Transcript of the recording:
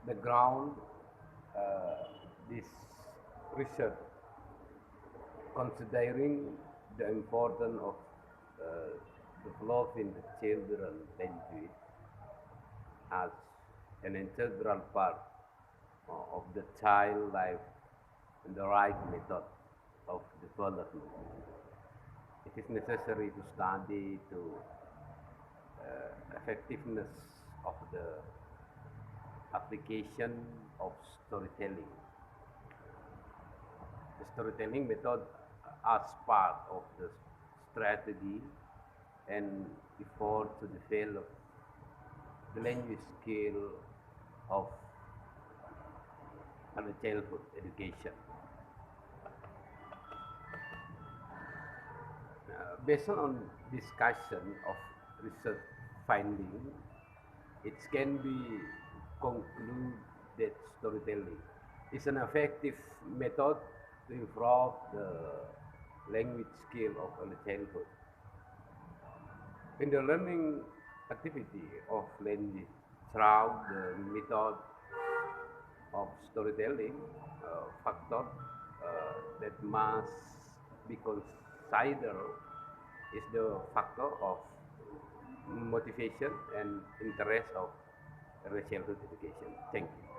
the ground, uh, this research, considering the importance of uh, developing the children language as an integral part of the child life and the right method of development. It is necessary to study to effectiveness of the application of storytelling. The storytelling method as part of the strategy and effort to develop the language skill of early childhood education. Based on discussion of research finding, it can be concluded that storytelling is an effective method to improve the language skill of early childhood. In the learning activity of language throughout the method of storytelling, factor that must be considered is the factor of motivation and interest of early childhood education. Thank you.